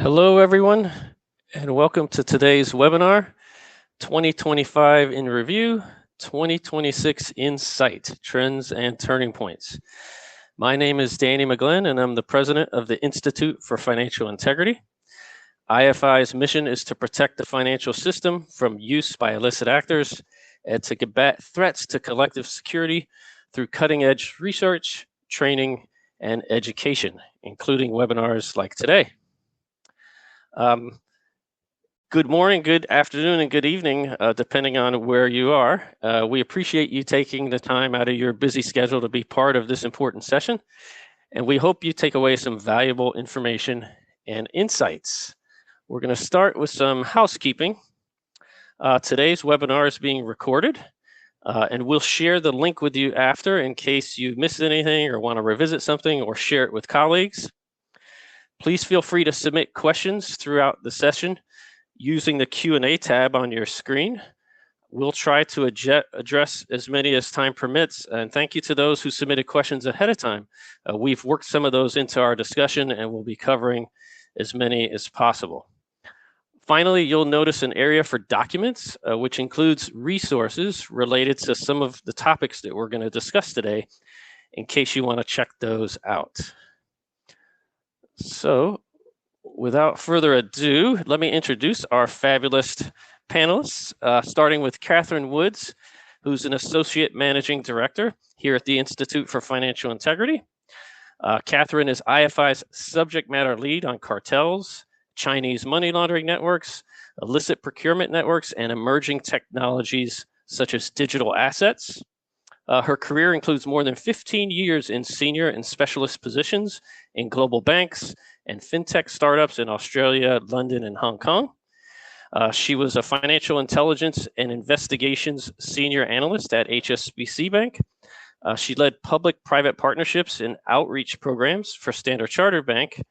Hello, everyone, and welcome to today's webinar, 2025 in Review, 2026 in Sight, Trends and Turning Points. My name is Danny McGlynn, and I'm the president of the Institute for Financial Integrity. IFI's mission is to protect the financial system from use by illicit actors and to combat threats to collective security through cutting-edge research, training, and education, including webinars like today. Good morning, good afternoon, and good evening, depending on where you are. We appreciate you taking the time out of your busy schedule to be part of this important session, and we hope you take away some valuable information and insights. We're going to start with some housekeeping. Today's webinar is being recorded, and we'll share the link with you after in case you missed anything or want to revisit something or share it with colleagues. Please feel free to submit questions throughout the session using the Q&A tab on your screen. We'll try to address as many as time permits, and thank you to those who submitted questions ahead of time. We've worked some of those into our discussion, and we'll be covering as many as possible. Finally, you'll notice an area for documents, which includes resources related to some of the topics that we're going to discuss today, in case you want to check those out. So, without further ado, let me introduce our fabulous panelists, starting with Catherine Woods, who's an Associate Managing Director here at the Institute for Financial Integrity. Catherine is IFI's subject matter lead on cartels, Chinese money laundering networks, illicit procurement networks, and emerging technologies such as digital assets. Her career includes more than 15 years in senior and specialist positions in global banks and fintech startups in Australia, London, and Hong Kong. She was a financial intelligence and investigations senior analyst at HSBC Bank. She led public-private partnerships and outreach programs for Standard Chartered Bank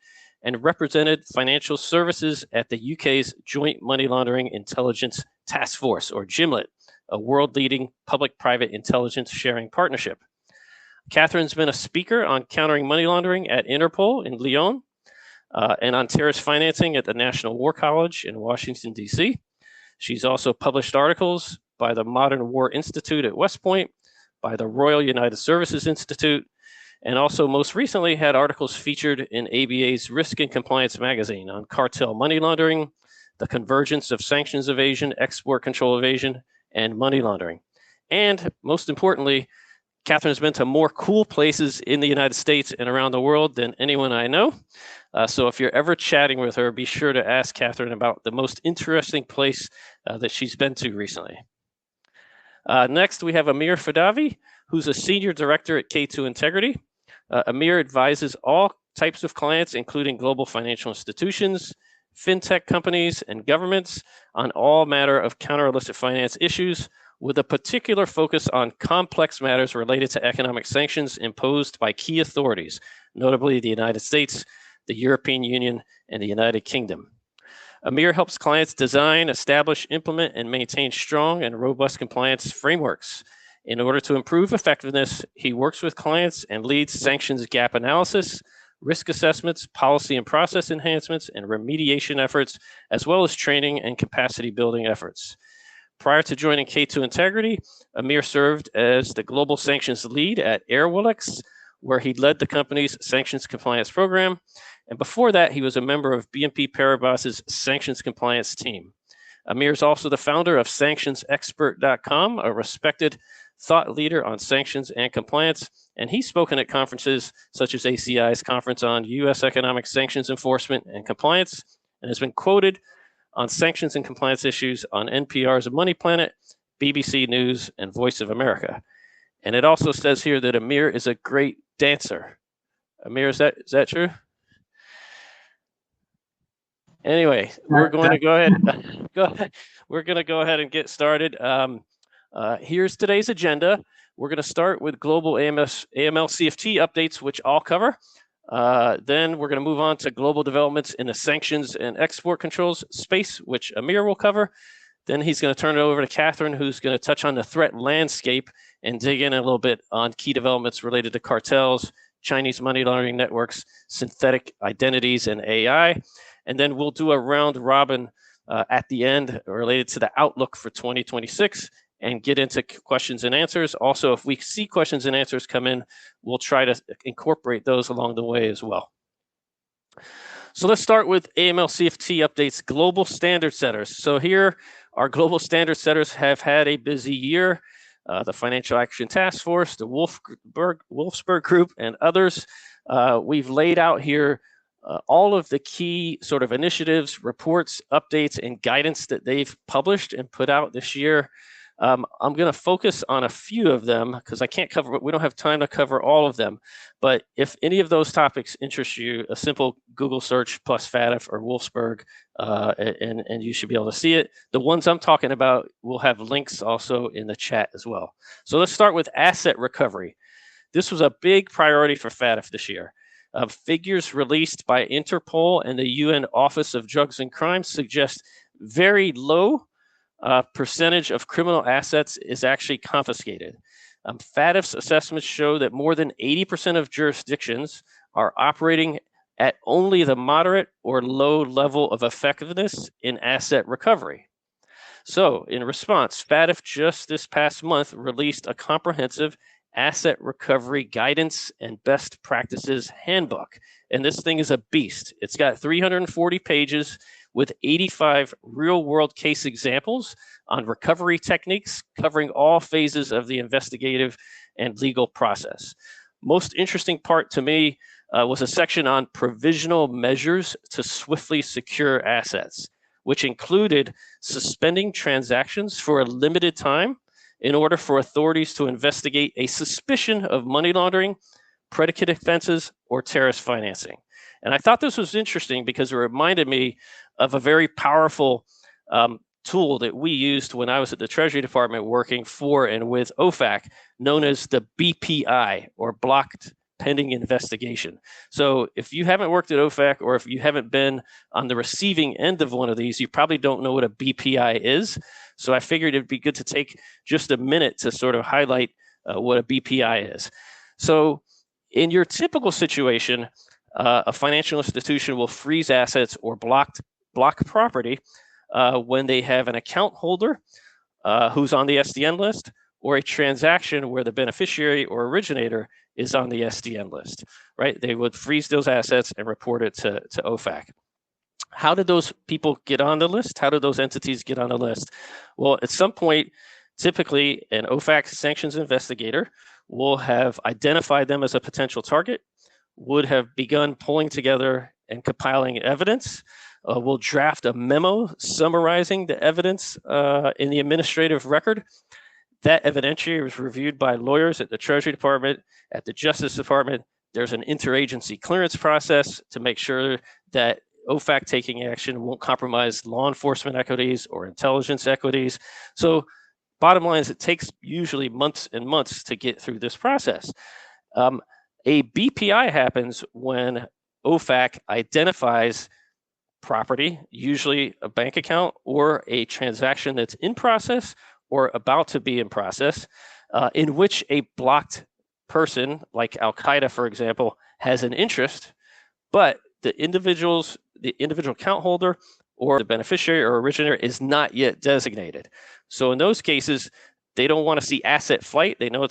and represented financial services at the UK's Joint Money Laundering Intelligence Task Force, or JMLIT, a world-leading public-private intelligence sharing partnership. Catherine's been a speaker on countering money laundering at Interpol in Lyon, and on terrorist financing at the National War College in Washington, D.C. She's also published articles by the Modern War Institute at West Point, by the Royal United Services Institute, and also most recently had articles featured in ABA's Risk and Compliance magazine on cartel money laundering, the convergence of sanctions evasion, export control evasion, and money laundering. And most importantly, Catherine's been to more cool places in the United States and around the world than anyone I know. So if you're ever chatting with her, be sure to ask Catherine about the most interesting place that she's been to recently. Next, we have Amir Fadavi, who's a senior director at K2 Integrity. Amir advises all types of clients, including global financial institutions, fintech companies, and governments on all matter of counter-illicit finance issues, with a particular focus on complex matters related to economic sanctions imposed by key authorities, notably the United States, the European Union, and the United Kingdom. Amir helps clients design, establish, implement, and maintain strong and robust compliance frameworks. In order to improve effectiveness, he works with clients and leads sanctions gap analysis, risk assessments, policy and process enhancements, and remediation efforts, as well as training and capacity building efforts. Prior to joining K2 Integrity, Amir served as the global sanctions lead at Airwallex, where he led the company's sanctions compliance program. And before that, he was a member of BNP Paribas's sanctions compliance team. Amir is also the founder of sanctionsexpert.com, a respected thought leader on sanctions and compliance. And he's spoken at conferences such as ACI's Conference on U.S. Economic Sanctions Enforcement and Compliance, and has been quoted on sanctions and compliance issues on NPR's Money Planet, BBC News, and Voice of America. And it also says here that Amir is a great dancer. Amir, is that true? Anyway, we're going to go ahead. We're going to go ahead and get started. Here's today's agenda. We're going to start with global AML CFT updates, which I'll cover. Then we're going to move on to global developments in the sanctions and export controls space, which Amir will cover. Then he's going to turn it over to Catherine, who's going to touch on the threat landscape and dig in a little bit on key developments related to cartels, Chinese money laundering networks, synthetic identities, and AI. and then we'll do a round robin at the end related to the outlook for 2026 and get into questions and answers. Also, if we see questions and answers come in, we'll try to incorporate those along the way as well. So let's start with AML CFT updates, global standard setters. So here, our global standard setters have had a busy year. The Financial Action Task Force, the Wolfsburg Group, and others. We've laid out here all of the key sort of initiatives, reports, updates, and guidance that they've published and put out this year. I'm going to focus on a few of them because we don't have time to cover all of them. But if any of those topics interest you, a simple Google search plus FATF or Wolfsburg, and you should be able to see it. The ones I'm talking about will have links also in the chat as well. So let's start with asset recovery. This was a big priority for FATF this year. Figures released by Interpol and the UN Office of Drugs and Crime suggest very low percentage of criminal assets is actually confiscated. FATF's assessments show that more than 80% of jurisdictions are operating at only the moderate or low level of effectiveness in asset recovery. So in response, FATF just this past month released a comprehensive asset recovery guidance and best practices handbook. And this thing is a beast. It's got 340 pages with 85 real-world case examples on recovery techniques covering all phases of the investigative and legal process. Most interesting part to me was a section on provisional measures to swiftly secure assets, which included suspending transactions for a limited time in order for authorities to investigate a suspicion of money laundering, predicate offenses, or terrorist financing. And I thought this was interesting because it reminded me of a very powerful tool that we used when I was at the Treasury Department working for and with OFAC, known as the BPI, or Blocked Pending Investigation. So if you haven't worked at OFAC, or if you haven't been on the receiving end of one of these, you probably don't know what a BPI is. So I figured it'd be good to take just a minute to sort of highlight what a BPI is. So in your typical situation, a financial institution will freeze assets or block property when they have an account holder who's on the SDN list, or a transaction where the beneficiary or originator is on the SDN list, right? They would freeze those assets and report it to OFAC. How did those people get on the list? How did those entities get on the list? Well, at some point, typically an OFAC sanctions investigator will have identified them as a potential target, would have begun pulling together and compiling evidence, will draft a memo summarizing the evidence in the administrative record. That evidentiary was reviewed by lawyers at the Treasury Department, at the Justice Department. There's an interagency clearance process to make sure that OFAC taking action won't compromise law enforcement equities or intelligence equities. So bottom line is it takes usually months and months to get through this process. A BPI happens when OFAC identifies property, usually a bank account or a transaction that's in process or about to be in process, in which a blocked person, like Al-Qaeda, for example, has an interest, but the individual account holder or the beneficiary or originator is not yet designated. So in those cases, they don't want to see asset flight. They know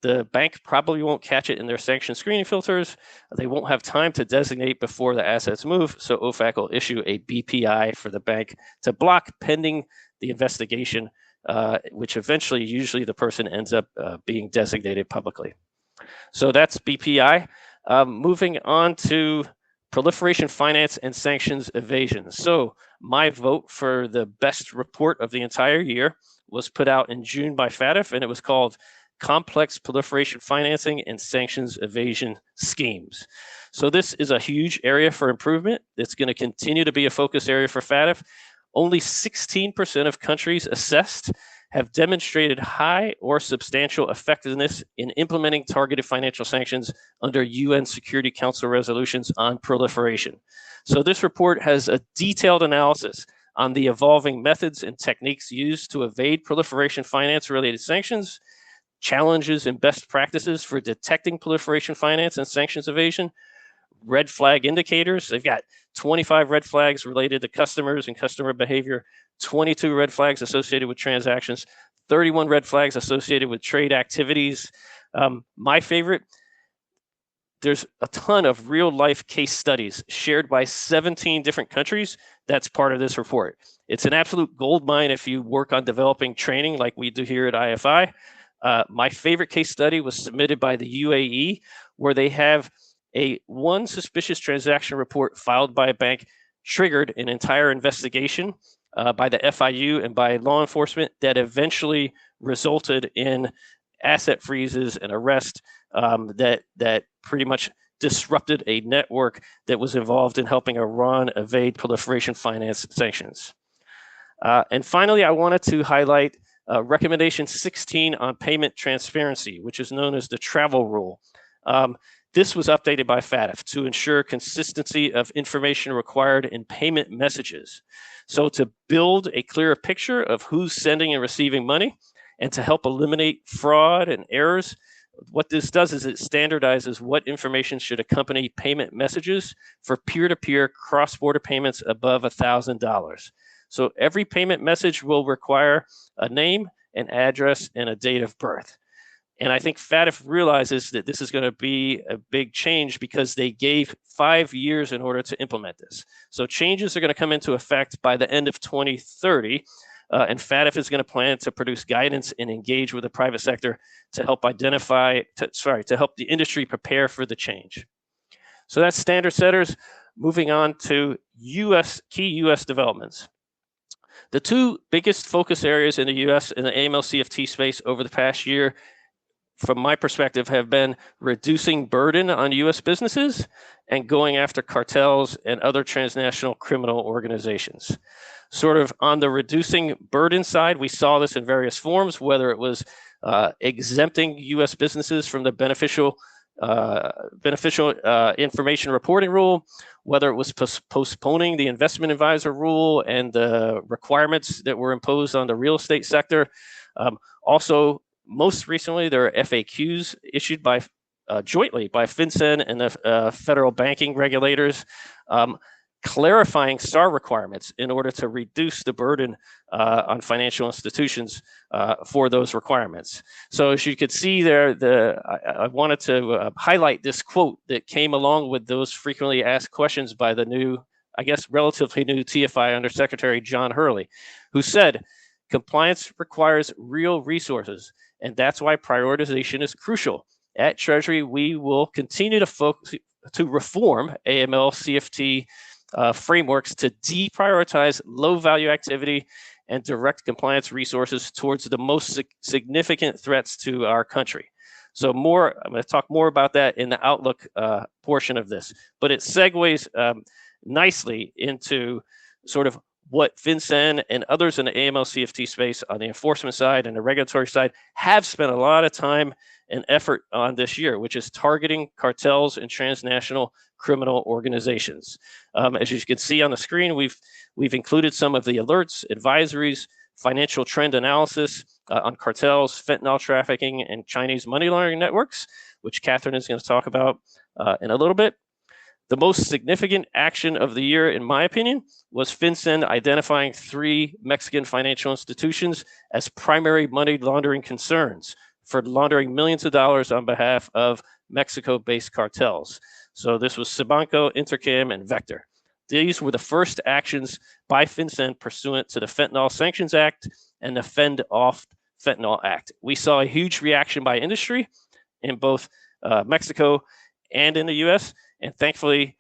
the bank probably won't catch it in their sanction screening filters. They won't have time to designate before the assets move. So OFAC will issue a BPI for the bank to block pending the investigation, which eventually, usually the person ends up being designated publicly. So that's BPI. Moving on to proliferation finance and sanctions evasion. So my vote for the best report of the entire year was put out in June by FATF, and it was called Complex Proliferation Financing and Sanctions Evasion Schemes. So this is a huge area for improvement. It's going to continue to be a focus area for FATF. Only 16% of countries assessed have demonstrated high or substantial effectiveness in implementing targeted financial sanctions under UN Security Council resolutions on proliferation. So this report has a detailed analysis on the evolving methods and techniques used to evade proliferation finance-related sanctions, challenges and best practices for detecting proliferation finance and sanctions evasion, red flag indicators. They've got 25 red flags related to customers and customer behavior, 22 red flags associated with transactions, 31 red flags associated with trade activities. My favorite, there's a ton of real life case studies shared by 17 different countries. That's part of this report. It's an absolute gold mine if you work on developing training like we do here at IFI. My favorite case study was submitted by the UAE, where they have one suspicious transaction report filed by a bank triggered an entire investigation by the FIU and by law enforcement that eventually resulted in asset freezes and arrest that pretty much disrupted a network that was involved in helping Iran evade proliferation finance sanctions. And finally, I wanted to highlight recommendation 16 on payment transparency, which is known as the travel rule. This was updated by Fadavi to ensure consistency of information required in payment messages. So to build a clearer picture of who's sending and receiving money and to help eliminate fraud and errors, what this does is it standardizes what information should accompany payment messages for peer-to-peer cross-border payments above $1,000. So every payment message will require a name, an address, and a date of birth. And I think Fadavi realizes that this is going to be a big change because they gave 5 years in order to implement this. So changes are going to come into effect by the end of 2030. And Fadavi is going to plan to produce guidance and engage with the private sector to help to help the industry prepare for the change. So that's standard setters. Moving on to key US developments. The two biggest focus areas in the US in the AML-CFT space over the past year, from my perspective, have been reducing burden on US businesses and going after cartels and other transnational criminal organizations. Sort of on the reducing burden side, we saw this in various forms, whether it was exempting US businesses from the beneficial information reporting rule, whether it was postponing the investment advisor rule and the requirements that were imposed on the real estate sector. Also, most recently, there are FAQs issued by jointly by FinCEN and the federal banking regulators, clarifying SAR requirements in order to reduce the burden on financial institutions for those requirements. So as you could see there, I wanted to highlight this quote that came along with those frequently asked questions by the new, I guess, relatively new TFI Undersecretary John Hurley, who said, "Compliance requires real resources, and that's why prioritization is crucial. At Treasury, we will continue to focus to reform AML-CFT frameworks to deprioritize low-value activity and direct compliance resources towards the most significant threats to our country." So I'm going to talk more about that in the outlook portion of this, but it segues nicely into sort of what FinCEN and others in the AML-CFT space on the enforcement side and the regulatory side have spent a lot of time and effort on this year, which is targeting cartels and transnational criminal organizations. As you can see on the screen, we've included some of the alerts, advisories, financial trend analysis on cartels, fentanyl trafficking, and Chinese money laundering networks, which Catherine is going to talk about in a little bit. The most significant action of the year, in my opinion, was FinCEN identifying 3 Mexican financial institutions as primary money laundering concerns for laundering millions of dollars on behalf of Mexico-based cartels. So this was Sabanco, Intercam, and Vector. These were the first actions by FinCEN pursuant to the Fentanyl Sanctions Act and the Fend Off Fentanyl Act. We saw a huge reaction by industry in both Mexico and in the US, and thankfully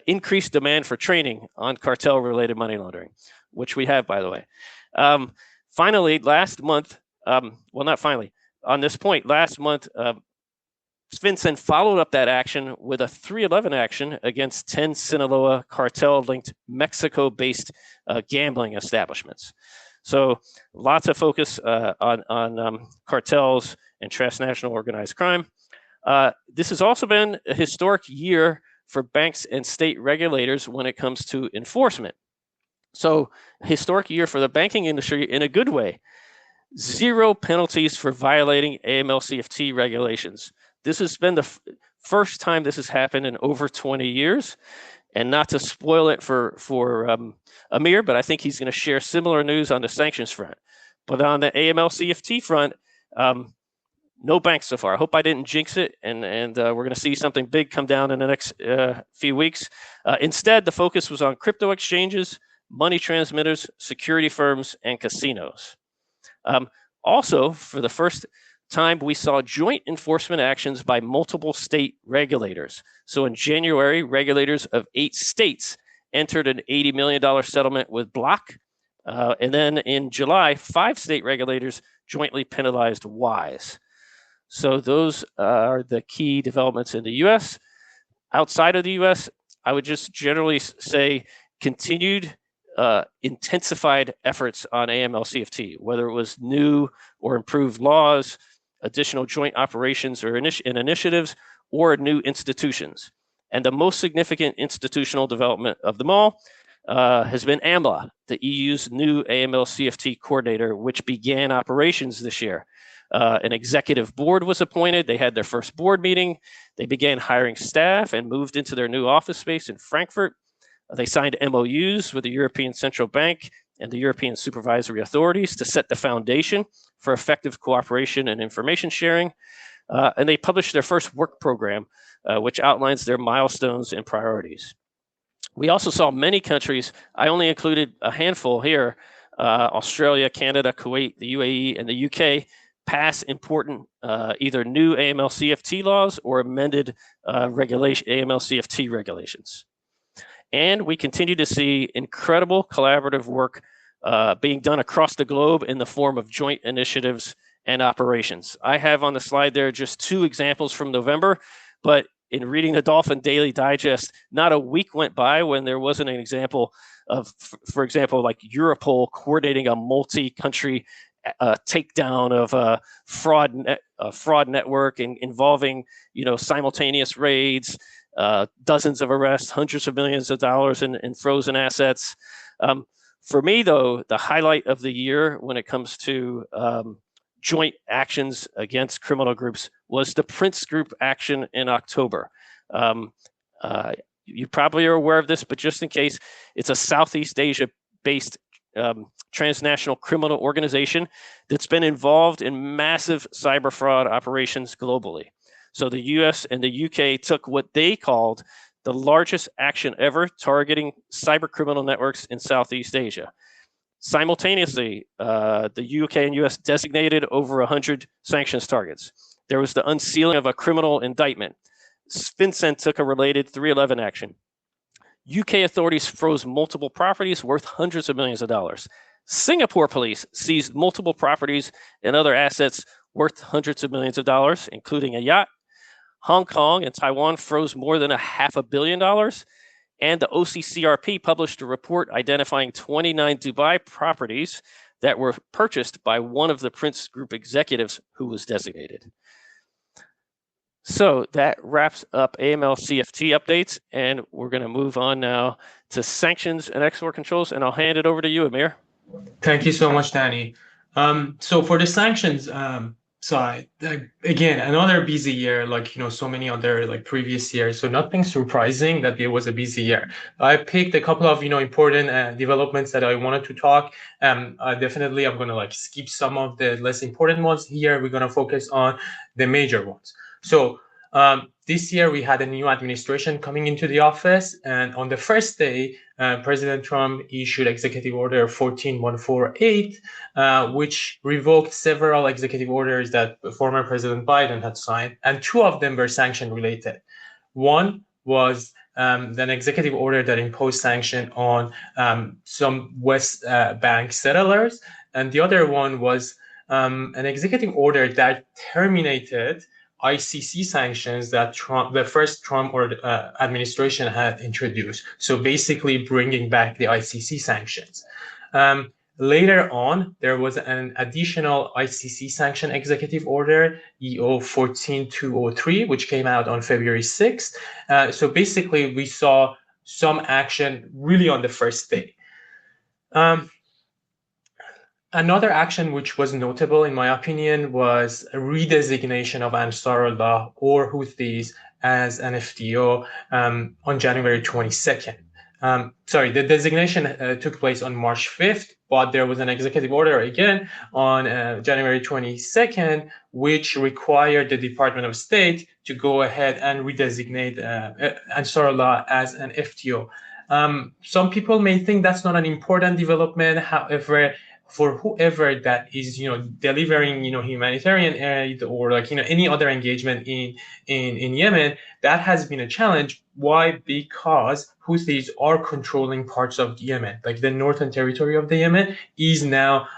increased demand for training on cartel-related money laundering, which we have, by the way. Finally, last month, on this point, last month, FinCEN followed up that action with a 311 action against 10 Sinaloa cartel-linked Mexico-based gambling establishments. So lots of focus on cartels and transnational organized crime. This has also been a historic year for banks and state regulators when it comes to enforcement. So historic year for the banking industry in a good way. 0 penalties for violating AML-CFT regulations. This has been the First time this has happened in over 20 years. And not to spoil it for Amir, but I think he's going to share similar news on the sanctions front. But on the AML-CFT front, no banks so far. I hope I didn't jinx it, and we're going to see something big come down in the next few weeks. Instead, the focus was on crypto exchanges, money transmitters, security firms, and casinos. Also, for the first time, we saw joint enforcement actions by multiple state regulators. So in January, regulators of 8 states entered an $80 million settlement with Block. And then in July, 5 state regulators jointly penalized Wise. So those are the key developments in the US. Outside of the US, I would just generally say continued intensified efforts on AML-CFT, whether it was new or improved laws, additional joint operations or initiatives, or new institutions. And the most significant institutional development of them all has been AMLA, the EU's new AML-CFT coordinator, which began operations this year. An executive board was appointed. They had their first board meeting. They began hiring staff and moved into their new office space in Frankfurt. They signed MOUs with the European Central Bank and the European supervisory authorities to set the foundation for effective cooperation and information sharing. And they published their first work program, which outlines their milestones and priorities. We also saw many countries, I only included a handful here, Australia, Canada, Kuwait, the UAE, and the UK, pass important either new AML-CFT laws or amended AML-CFT regulations. And we continue to see incredible collaborative work being done across the globe in the form of joint initiatives and operations. I have on the slide there just 2 examples from November, but in reading the Dolphin Daily Digest, not a week went by when there wasn't an example of, for example, like Europol coordinating a multi-country takedown of a fraud network involving, simultaneous raids, dozens of arrests, hundreds of millions of dollars in frozen assets. For me, though, the highlight of the year when it comes to joint actions against criminal groups was the Prince Group action in October. You probably are aware of this, but just in case, it's a Southeast Asia-based transnational criminal organization that's been involved in massive cyber fraud operations globally. So the US and the UK took what they called the largest action ever targeting cyber criminal networks in Southeast Asia. Simultaneously, the UK and US designated over 100 sanctions targets. There was the unsealing of a criminal indictment. FinCEN took a related 311 action. UK authorities froze multiple properties worth hundreds of millions of dollars. Singapore police seized multiple properties and other assets worth hundreds of millions of dollars, including a yacht. Hong Kong and Taiwan froze more than $500 million. And the OCCRP published a report identifying 29 Dubai properties that were purchased by one of the Prince Group executives who was designated. So that wraps up AML-CFT updates, and we're going to move on now to sanctions and export controls, and I'll hand it over to you, Amir. Thank you so much, Danny. So for the sanctions side, again, another busy year, so many other previous years. So nothing surprising that it was a busy year. I picked a couple of important developments that I wanted to talk. Definitely, I'm going to skip some of the less important ones here. We're going to focus on the major ones. So this year we had a new administration coming into the office, and on the first day, President Trump issued Executive Order 14148, which revoked several executive orders that former President Biden had signed, and 2 of them were sanction related. One was an executive order that imposed sanction on some West Bank settlers, and the other one was an executive order that terminated ICC sanctions that the first Trump administration had introduced. So basically bringing back the ICC sanctions. Later on, there was an additional ICC sanction executive order, EO 14203, which came out on February 6th. So basically, we saw some action really on the first day. Another action which was notable, in my opinion, was a redesignation of Ansarullah or Houthis as an FTO on January 22nd. The designation took place on March 5th, but there was an executive order again on January 22nd, which required the Department of State to go ahead and redesignate Ansarullah as an FTO. Some people may think that's not an important development. However, for whoever that is, delivering, humanitarian aid or any other engagement in Yemen, that has been a challenge. Why? Because Houthis are controlling parts of Yemen, like the northern territory of the Yemen is now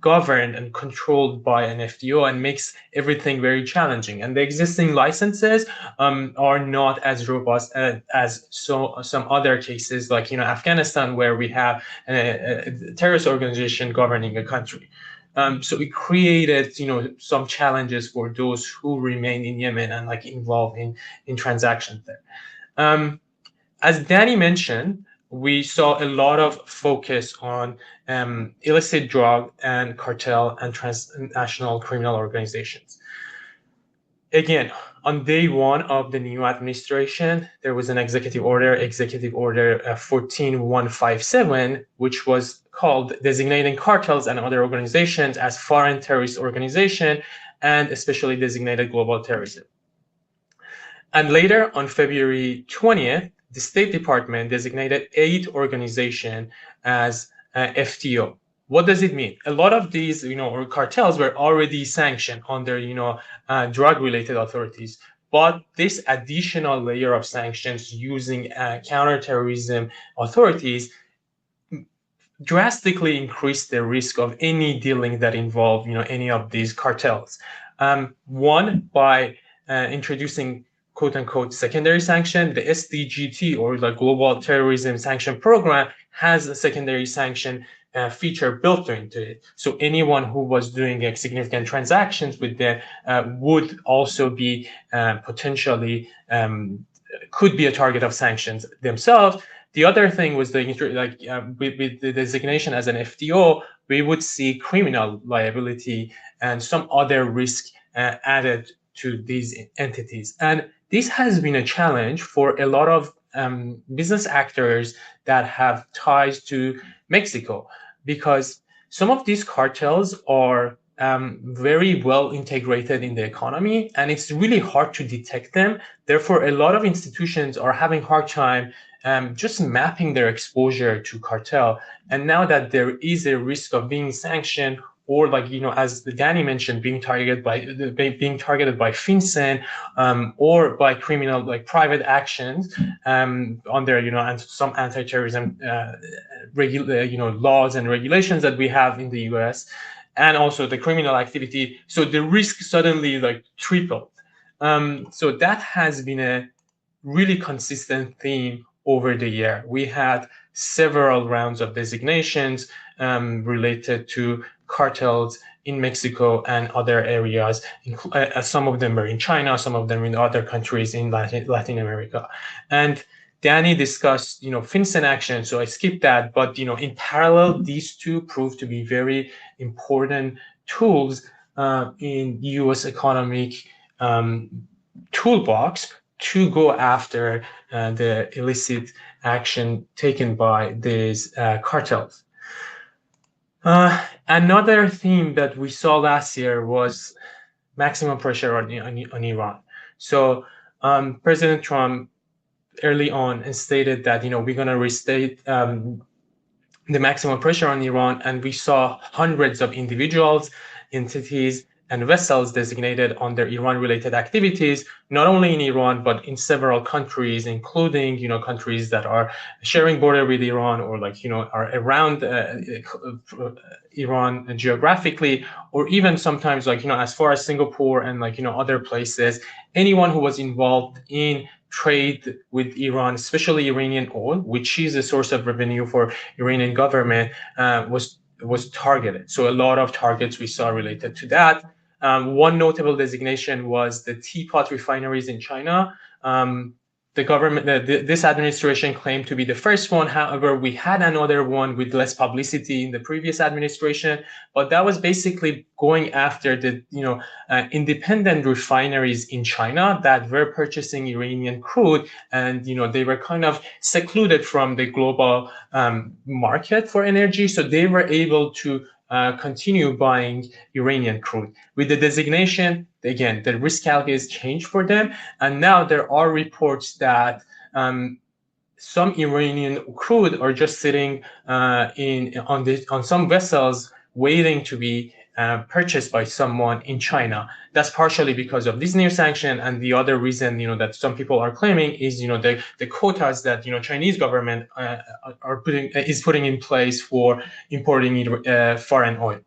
governed and controlled by an FTO, and makes everything very challenging. And the existing licenses are not as robust as some other cases, like Afghanistan, where we have a terrorist organization governing a country. So it created, some challenges for those who remain in Yemen and involved in transactions there. As Danny mentioned, we saw a lot of focus on illicit drug and cartel and transnational criminal organizations. Again, on day one of the new administration, there was an executive order 14157, which was called designating cartels and other organizations as foreign terrorist organization, and especially designated global terrorism. And later, on February 20th, the State Department designated 8 organizations as FTO. What does it mean? A lot of these, or cartels were already sanctioned under, drug-related authorities. But this additional layer of sanctions using counter-terrorism authorities drastically increased the risk of any dealing that involve, any of these cartels. One, by introducing quote-unquote secondary sanction. The SDGT, or the Global Terrorism Sanction Program, has a secondary sanction feature built into it. So anyone who was doing significant transactions with them would also be potentially could be a target of sanctions themselves. The other thing was with the designation as an FTO, we would see criminal liability and some other risk added to these entities. And this has been a challenge for a lot of business actors that have ties to Mexico, because some of these cartels are very well integrated in the economy, and it's really hard to detect them. Therefore, a lot of institutions are having a hard time just mapping their exposure to cartel. And now that there is a risk of being sanctioned, or as Danny mentioned, being targeted by FinCEN or by criminal private actions under and some anti-terrorism laws and regulations that we have in the U.S., and also the criminal activity. So the risk suddenly tripled. So that has been a really consistent theme over the year. We had several rounds of designations related to cartels in Mexico and other areas. Some of them were in China, some of them in other countries in Latin America. And Danny discussed, FinCEN action, so I skipped that. But, in parallel, these two proved to be very important tools in U.S. economic toolbox to go after the illicit action taken by these cartels. Another theme that we saw last year was maximum pressure on Iran. So President Trump early on stated that we're going to restate the maximum pressure on Iran, and we saw hundreds of individuals, entities, and vessels designated under Iran-related activities, not only in Iran, but in several countries, including, countries that are sharing border with Iran, or are around Iran geographically, or even sometimes as far as Singapore and other places. Anyone who was involved in trade with Iran, especially Iranian oil, which is a source of revenue for Iranian government, was targeted. So a lot of targets we saw related to that. One notable designation was the teapot refineries in China. the government, this administration claimed to be the first one. However, we had another one with less publicity in the previous administration, but that was basically going after the independent refineries in China that were purchasing Iranian crude, and they were kind of secluded from the global market for energy, so they were able to continue buying Iranian crude. With the designation, again, the risk calculus changed for them, and now there are reports that some Iranian crude are just sitting on some vessels waiting to be purchased by someone in China. That's partially because of this new sanction, and the other reason that some people are claiming is the quotas that Chinese government is putting in place for importing foreign oil.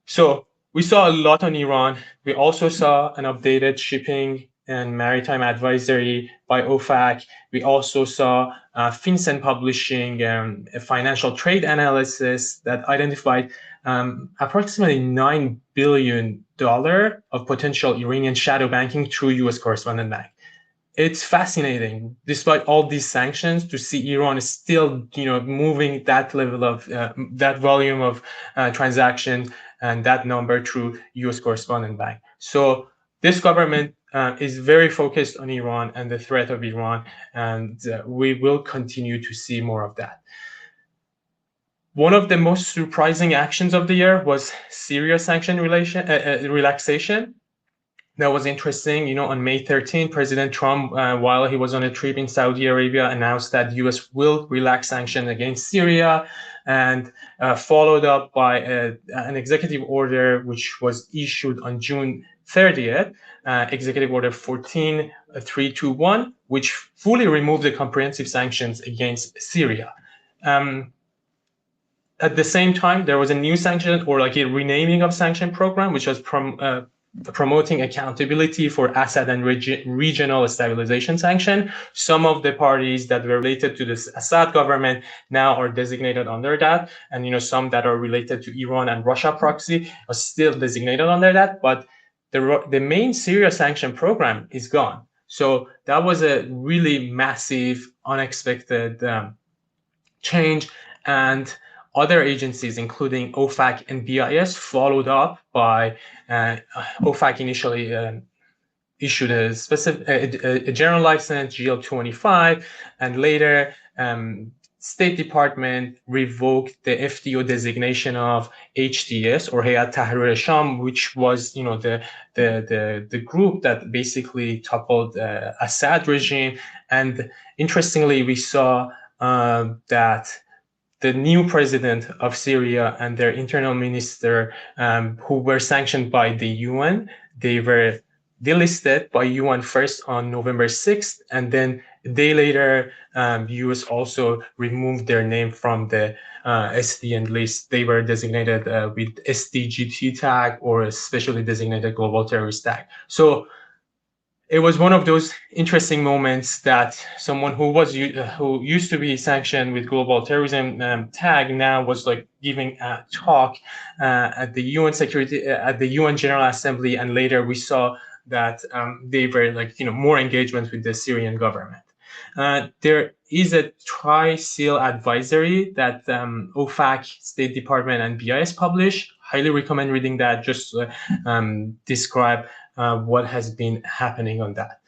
So we saw a lot on Iran. We also saw an updated shipping and maritime advisory by OFAC. We also saw FinCEN publishing a financial trade analysis that identified approximately $9 billion of potential Iranian shadow banking through U.S. correspondent bank. It's fascinating, despite all these sanctions, to see Iran is still, moving that level of that volume of transactions and that number through U.S. correspondent bank. So this government is very focused on Iran and the threat of Iran, and we will continue to see more of that. One of the most surprising actions of the year was Syria sanction relaxation. That was interesting. On May 13, President Trump, while he was on a trip in Saudi Arabia, announced that the U.S. will relax sanctions against Syria, and followed up by an executive order which was issued on June 30th, Executive Order 14321, which fully removed the comprehensive sanctions against Syria. At the same time, there was a new sanction, or like a renaming of sanction program, which was promoting accountability for Assad and regional stabilization sanction. Some of the parties that were related to the Assad government now are designated under that, and some that are related to Iran and Russia proxy are still designated under that. But the main Syria sanction program is gone. So that was a really massive, unexpected change, and other agencies, including OFAC and BIS, followed up by OFAC initially issued a general license, GL25, and later State Department revoked the FDO designation of HTS, or Hayat Tahrir al-Sham, which was the group that basically toppled Assad regime. And interestingly, we saw that the new president of Syria and their internal minister, who were sanctioned by the UN, they were delisted by UN first on November 6th, and then a day later, US also removed their name from the SDN list. They were designated with SDGT tag, or a specially designated global terrorist tag. So it was one of those interesting moments that someone who used to be sanctioned with global terrorism tag now was like giving a talk at the UN at the UN General Assembly, and later we saw that they were more engagement with the Syrian government. There is a tri-seal advisory that OFAC, State Department, and BIS publish. Highly recommend reading that, just to describe what has been happening on that.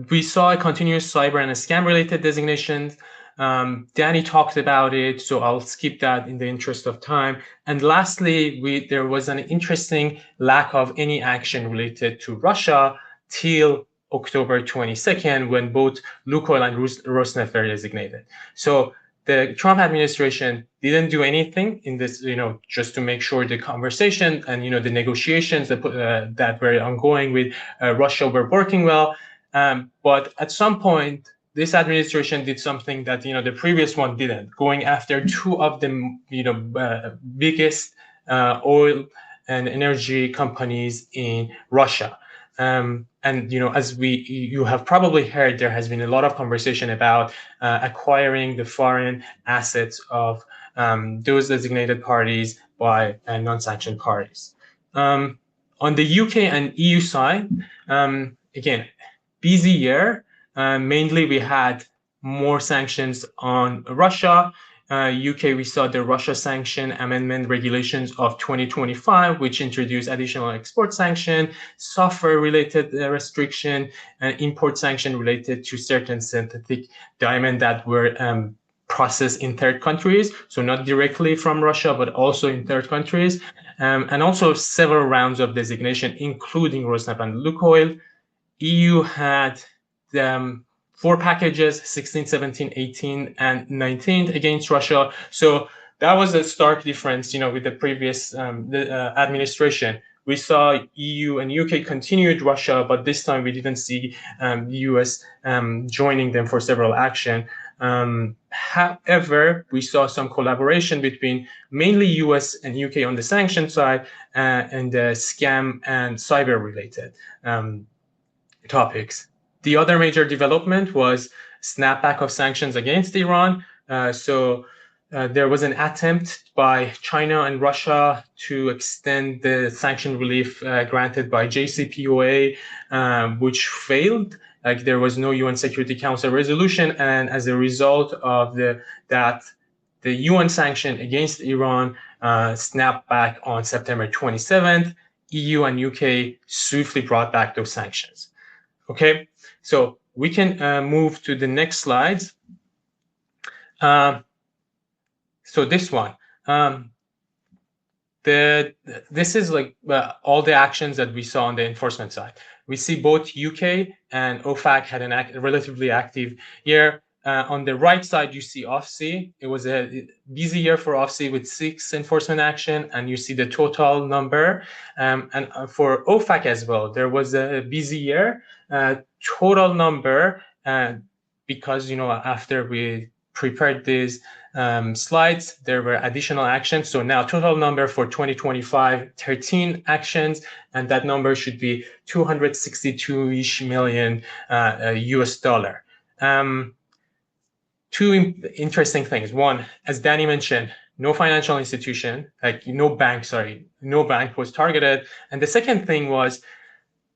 We saw a continuous cyber and scam-related designations. Danny talked about it, so I'll skip that in the interest of time. And lastly, there was an interesting lack of any action related to Russia till October 22nd, when both Lukoil and Rosneft were designated. So the Trump administration didn't do anything in this, just to make sure the conversation and the negotiations that were ongoing with Russia were working well. But at some point, this administration did something that the previous one didn't, going after two of the biggest oil and energy companies in Russia. And as you have probably heard, there has been a lot of conversation about acquiring the foreign assets of those designated parties by non-sanctioned parties. On the UK and EU side, again, busy year. Mainly, we had more sanctions on Russia. UK, we saw the Russia Sanction Amendment Regulations of 2025, which introduced additional export sanction, software-related restriction, and import sanction related to certain synthetic diamond that were processed in third countries, so not directly from Russia, but also in third countries, and also several rounds of designation, including Rosneft and Lukoil. EU had 4 packages, 16, 17, 18, and 19 against Russia. So that was a stark difference, with the previous administration. We saw EU and UK continued Russia, but this time we didn't see US joining them for several action. However, we saw some collaboration between mainly US and UK on the sanction side and scam and cyber related topics. The other major development was snapback of sanctions against Iran. There was an attempt by China and Russia to extend the sanction relief granted by JCPOA, which failed. There was no UN Security Council resolution, and as a result of that, the UN sanction against Iran snapped back on September 27th. EU and UK swiftly brought back those sanctions. Okay, so we can move to the next slides. So this one, this is like all the actions that we saw on the enforcement side. We see both UK and OFAC had a relatively active year. On the right side, you see OFSI. It was a busy year for OFSI with 6 enforcement action, and you see the total number. And for OFAC as well, there was a busy year. Total number, because after we prepared these slides, there were additional actions. So now total number for 2025, 13 actions, and that number should be 262-ish million US dollar. Two interesting things. One, as Danny mentioned, no financial institution, no bank was targeted. And the second thing was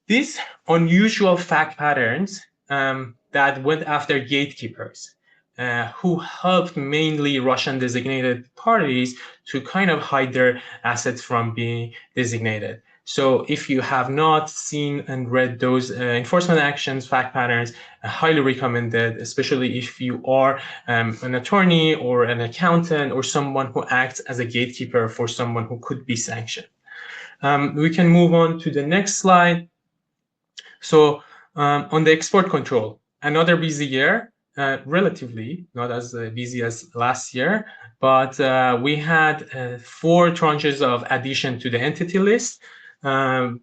these unusual fact patterns that went after gatekeepers who helped mainly Russian designated parties to kind of hide their assets from being designated. So if you have not seen and read those enforcement actions, fact patterns, I highly recommend it, especially if you are an attorney or an accountant or someone who acts as a gatekeeper for someone who could be sanctioned. We can move on to the next slide. So on the export control, another busy year, relatively not as busy as last year, but we had 4 tranches of addition to the entity list. On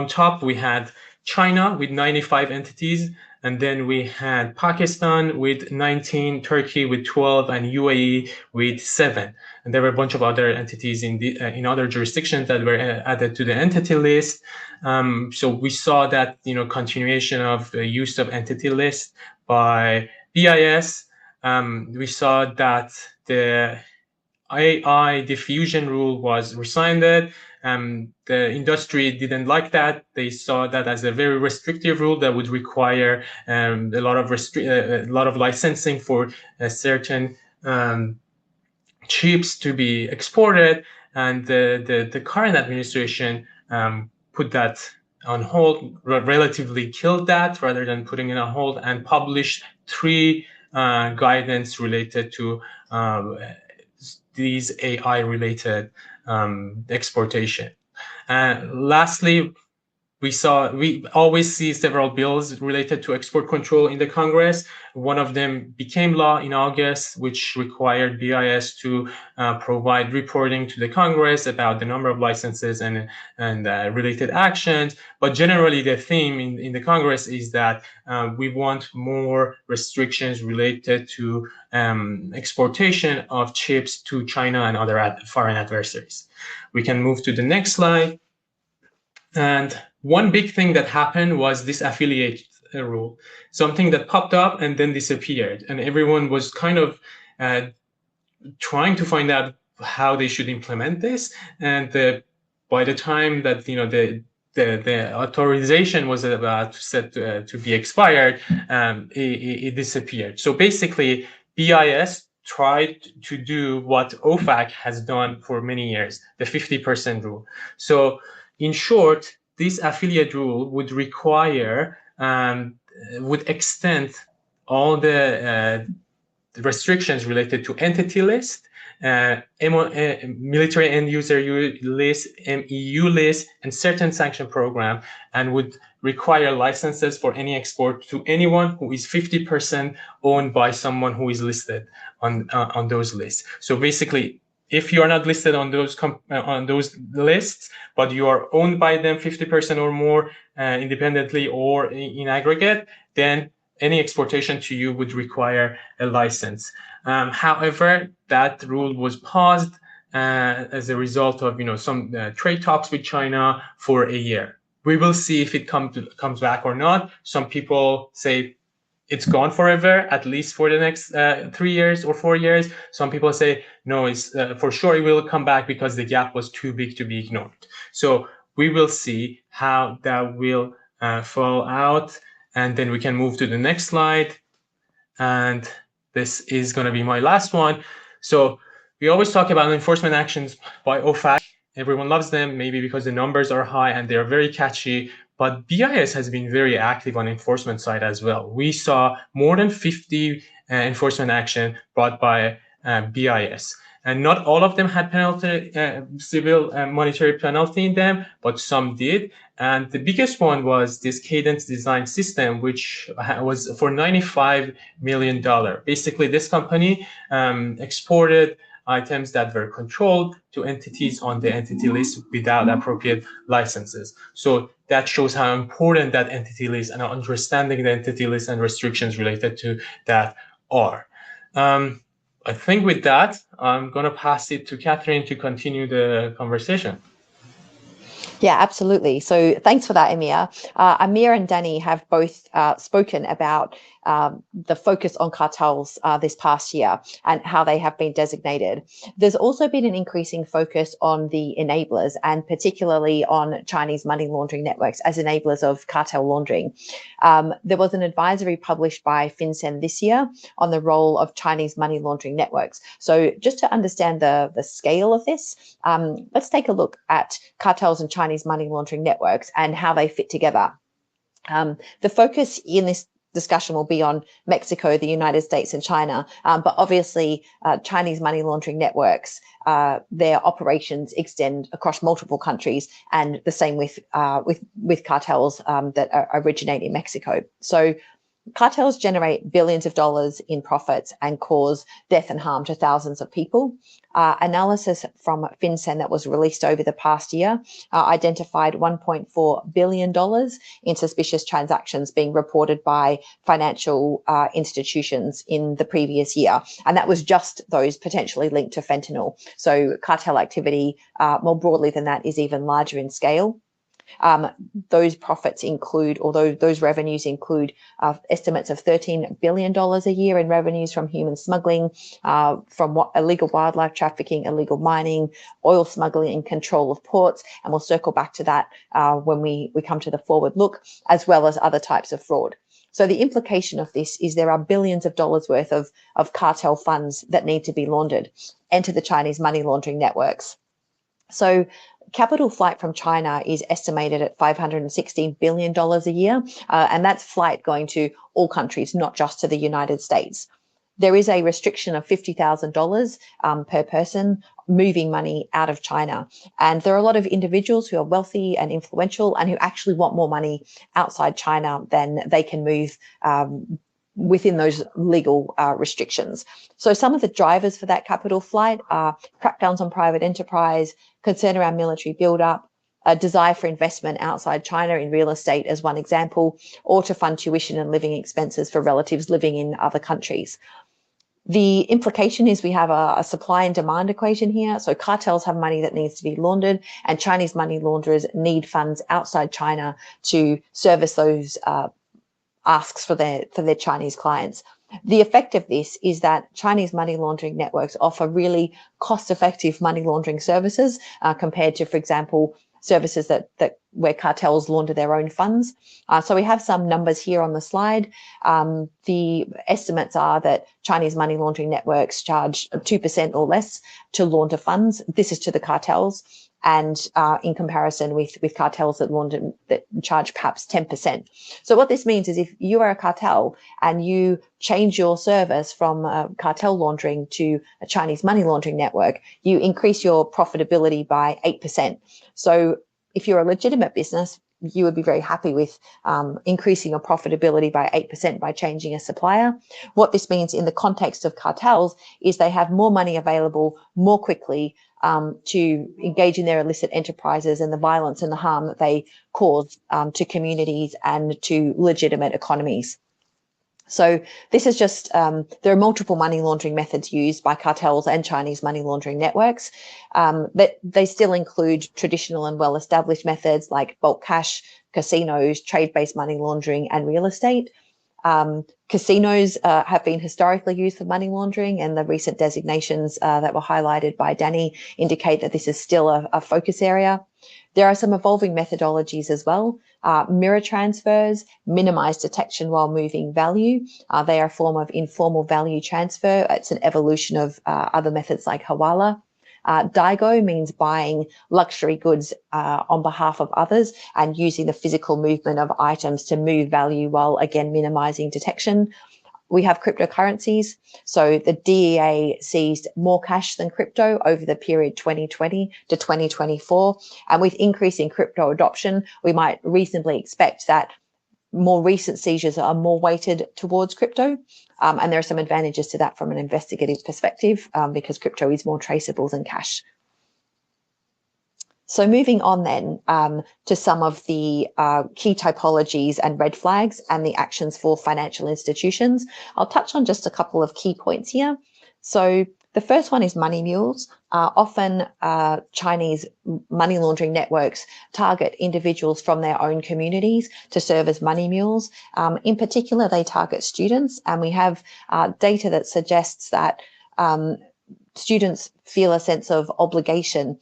top, we had China with 95 entities, and then we had Pakistan with 19, Turkey with 12, and UAE with 7. And there were a bunch of other entities in other jurisdictions that were added to the entity list. So we saw that continuation of the use of entity list by BIS. We saw that the AI diffusion rule was rescinded. The industry didn't like that. They saw that as a very restrictive rule that would require a lot of licensing for certain chips to be exported. And the current administration put that on hold, relatively killed that rather than putting it on hold, and published 3 guidance related to these AI-related exportation. Lastly, we always see several bills related to export control in the Congress. One of them became law in August, which required BIS to provide reporting to the Congress about the number of licenses and related actions. But generally, the theme in the Congress is that we want more restrictions related to exportation of chips to China and other foreign adversaries. We can move to the next slide. And one big thing that happened was this affiliate rule, something that popped up and then disappeared. And everyone was kind of trying to find out how they should implement this. And by the time that the authorization was about set to be expired, it disappeared. So basically, BIS tried to do what OFAC has done for many years, the 50% rule. So in short, this affiliate rule would require, would extend all the restrictions related to entity list, military end user list, MEU list, and certain sanction program, and would require licenses for any export to anyone who is 50% owned by someone who is listed on those lists. So basically, if you are not listed on those lists, but you are owned by them 50% or more independently or in aggregate, then any exportation to you would require a license. However, that rule was paused as a result of some trade talks with China for a year. We will see if it comes back or not. Some people say it's gone forever, at least for the next 3 years or 4 years. Some people say no, it's for sure it will come back because the gap was too big to be ignored. So we will see how that will fall out. And then we can move to the next slide. And this is going to be my last one. So we always talk about enforcement actions by OFAC. Everyone loves them, maybe because the numbers are high and they're very catchy. But BIS has been very active on enforcement side as well. We saw more than 50 enforcement action brought by BIS. And not all of them had penalty, civil monetary penalty in them, but some did. And the biggest one was this cadence design system, which was for $95 million. Basically, this company exported items that were controlled to entities on the entity list without appropriate licenses. So that shows how important that entity list and understanding the entity list and restrictions related to that are. I think with that, I'm going to pass it to Catherine to continue the conversation. Yeah, absolutely. So thanks for that, Amir. Amir and Danny have both spoken about the focus on cartels this past year and how they have been designated. There's also been an increasing focus on the enablers, and particularly on Chinese money laundering networks as enablers of cartel laundering. There was an advisory published by FinCEN this year on the role of Chinese money laundering networks. So just to understand the scale of this, let's take a look at cartels and Chinese money laundering networks and how they fit together. The focus in this discussion will be on Mexico, the United States, and China. But obviously, Chinese money laundering networks, their operations extend across multiple countries, and the same with cartels that originate in Mexico. So cartels generate billions of dollars in profits and cause death and harm to thousands of people. Analysis from FinCEN that was released over the past year identified $1.4 billion in suspicious transactions being reported by financial institutions in the previous year. And that was just those potentially linked to fentanyl. So cartel activity, more broadly than that, is even larger in scale. Those profits include, although those revenues include estimates of $13 billion a year in revenues from human smuggling, from illegal wildlife trafficking, illegal mining, oil smuggling, and control of ports. And we'll circle back to that when we come to the forward look, as well as other types of fraud. So the implication of this is there are billions of dollars worth of cartel funds that need to be laundered, enter the Chinese money laundering networks. So capital flight from China is estimated at $516 billion a year, and that's flight going to all countries, not just to the United States. There is a restriction of $50,000 per person moving money out of China. And there are a lot of individuals who are wealthy and influential and who actually want more money outside China than they can move within those legal restrictions. So some of the drivers for that capital flight are crackdowns on private enterprise, concern around military buildup, a desire for investment outside China in real estate as one example, or to fund tuition and living expenses for relatives living in other countries. The implication is we have a supply and demand equation here. So cartels have money that needs to be laundered, and Chinese money launderers need funds outside China to service those asks for their Chinese clients. The effect of this is that Chinese money laundering networks offer really cost-effective money laundering services compared to, for example, services that where cartels launder their own funds. So we have some numbers here on the slide. The estimates are that Chinese money laundering networks charge 2% or less to launder funds. This is to the cartels, and in comparison with cartels that charge perhaps 10%. So what this means is if you are a cartel and you change your service from cartel laundering to a Chinese money laundering network, you increase your profitability by 8%. So if you're a legitimate business, you would be very happy with increasing your profitability by 8% by changing a supplier. What this means in the context of cartels is they have more money available more quickly to engage in their illicit enterprises and the violence and the harm that they cause to communities and to legitimate economies. So this is just, there are multiple money laundering methods used by cartels and Chinese money laundering networks, but they still include traditional and well-established methods like bulk cash, casinos, trade-based money laundering, and real estate. Casinos have been historically used for money laundering, and the recent designations that were highlighted by Danny indicate that this is still a focus area. There are some evolving methodologies as well. Mirror transfers minimize detection while moving value. They are a form of informal value transfer. It's an evolution of other methods like Hawala. Daigo means buying luxury goods on behalf of others and using the physical movement of items to move value while again minimizing detection. We have cryptocurrencies. So the DEA seized more cash than crypto over the period 2020 to 2024. And with increasing crypto adoption, we might reasonably expect that more recent seizures are more weighted towards crypto. And there are some advantages to that from an investigative perspective because crypto is more traceable than cash. So moving on then to some of the key typologies and red flags and the actions for financial institutions. I'll touch on just a couple of key points here. So the first one is money mules. Often Chinese money laundering networks target individuals from their own communities to serve as money mules. In particular, they target students, and we have data that suggests that students feel a sense of obligation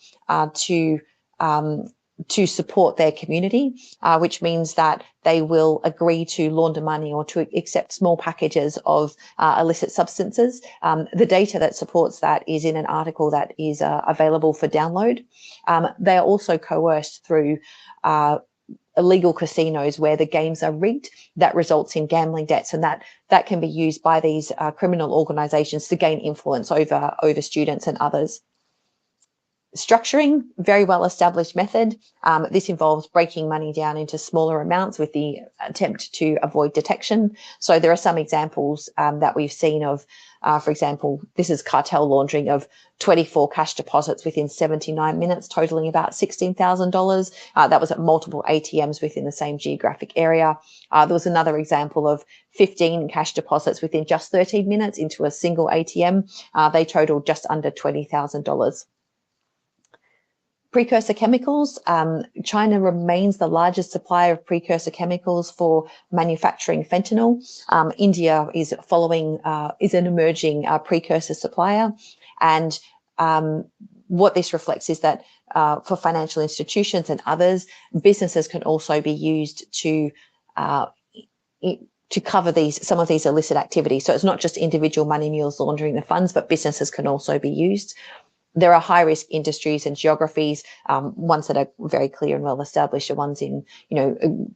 to support their community, which means that they will agree to launder money or to accept small packages of illicit substances. The data that supports that is in an article that is available for download. They are also coerced through illegal casinos where the games are rigged. That results in gambling debts, and that can be used by these criminal organizations to gain influence over students and others. Structuring, very well established method. This involves breaking money down into smaller amounts with the attempt to avoid detection. So there are some examples that we've seen of, for example, this is cartel laundering of 24 cash deposits within 79 minutes, totaling about $16,000. That was at multiple ATMs within the same geographic area. There was another example of 15 cash deposits within just 13 minutes into a single ATM. They totaled just under $20,000. Precursor chemicals. China remains the largest supplier of precursor chemicals for manufacturing fentanyl. India is is an emerging precursor supplier. And what this reflects is that for financial institutions and others, businesses can also be used to cover some of these illicit activities. So it's not just individual money mules laundering the funds, but businesses can also be used. There are high-risk industries and geographies. Ones that are very clear and well-established are ones in,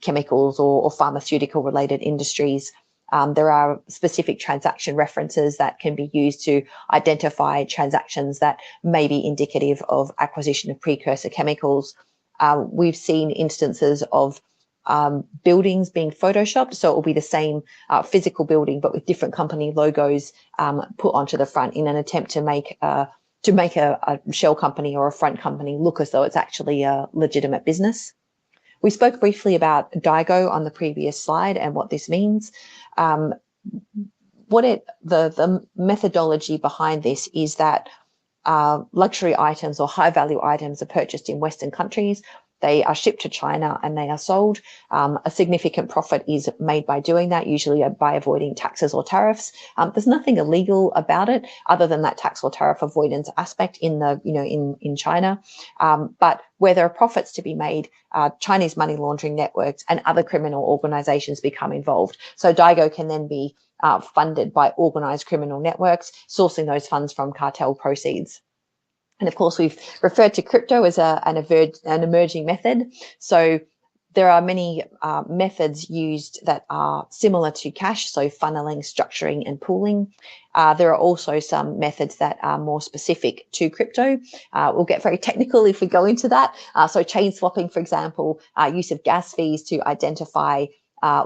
chemicals or pharmaceutical-related industries. There are specific transaction references that can be used to identify transactions that may be indicative of acquisition of precursor chemicals. We've seen instances of buildings being photoshopped, so it will be the same physical building, but with different company logos put onto the front in an attempt to make a shell company or a front company look as though it's actually a legitimate business. We spoke briefly about Daigo on the previous slide and what this means. The methodology behind this is that luxury items or high value items are purchased in Western countries. they are shipped to China and they are sold. A significant profit is made by doing that, usually by avoiding taxes or tariffs. There's nothing illegal about it other than that tax or tariff avoidance aspect in the, in China. But where there are profits to be made, Chinese money laundering networks and other criminal organizations become involved. So Daigo can then be funded by organized criminal networks, sourcing those funds from cartel proceeds. And of course, we've referred to crypto as an emerging method. So there are many methods used that are similar to cash, so funneling, structuring, and pooling. There are also some methods that are more specific to crypto. We'll get very technical if we go into that. So chain swapping, for example, use of gas fees to identify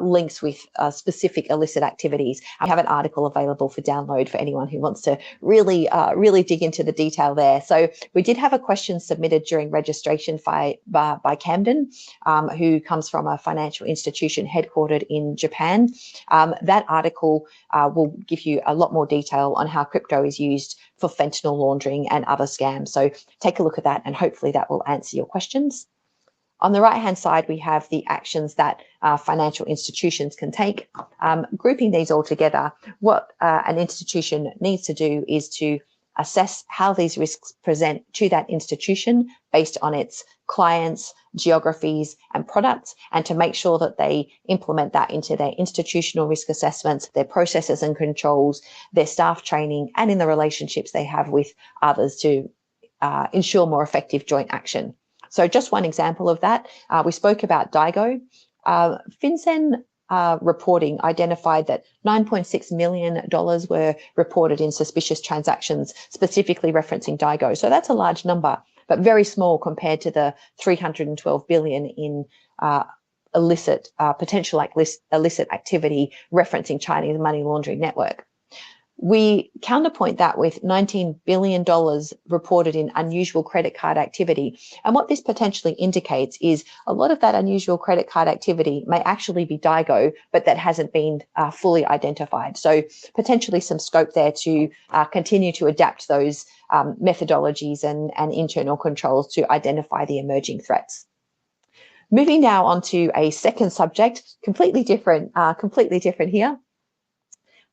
links with specific illicit activities. I have an article available for download for anyone who wants to really dig into the detail there. So we did have a question submitted during registration by Camden, who comes from a financial institution headquartered in Japan. That article will give you a lot more detail on how crypto is used for fentanyl laundering and other scams. So take a look at that, and hopefully that will answer your questions. On the right-hand side, we have the actions that financial institutions can take. Grouping these all together, what an institution needs to do is to assess how these risks present to that institution based on its clients, geographies, and products, and to make sure that they implement that into their institutional risk assessments, their processes and controls, their staff training, and in the relationships they have with others to ensure more effective joint action. So just one example of that, we spoke about Daigo. FinCEN reporting identified that $9.6 million were reported in suspicious transactions, specifically referencing Daigo. So that's a large number, but very small compared to the $312 billion in potential illicit activity referencing Chinese money laundering network. We counterpoint that with $19 billion reported in unusual credit card activity. And what this potentially indicates is a lot of that unusual credit card activity may actually be Daigo, but that hasn't been fully identified. So potentially some scope there to continue to adapt those methodologies and internal controls to identify the emerging threats. Moving now on to a second subject, completely different here.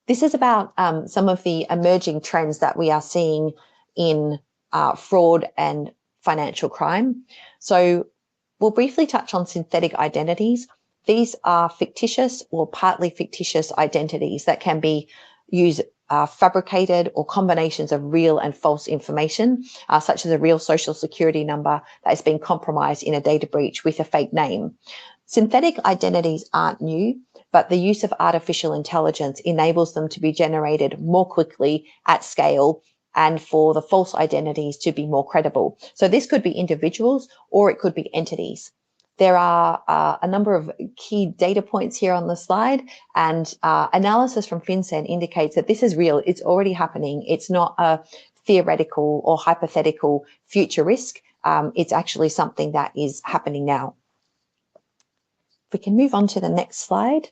This is about some of the emerging trends that we are seeing in fraud and financial crime. So we'll briefly touch on synthetic identities. These are fictitious or partly fictitious identities that can be used fabricated or combinations of real and false information, such as a real social security number that has been compromised in a data breach with a fake name. Synthetic identities aren't new, but the use of artificial intelligence enables them to be generated more quickly at scale and for the false identities to be more credible. So this could be individuals or it could be entities. There are a number of key data points here on the slide, and analysis from FinCEN indicates that this is real. It's already happening. It's not a theoretical or hypothetical future risk. It's actually something that is happening now. If we can move on to the next slide.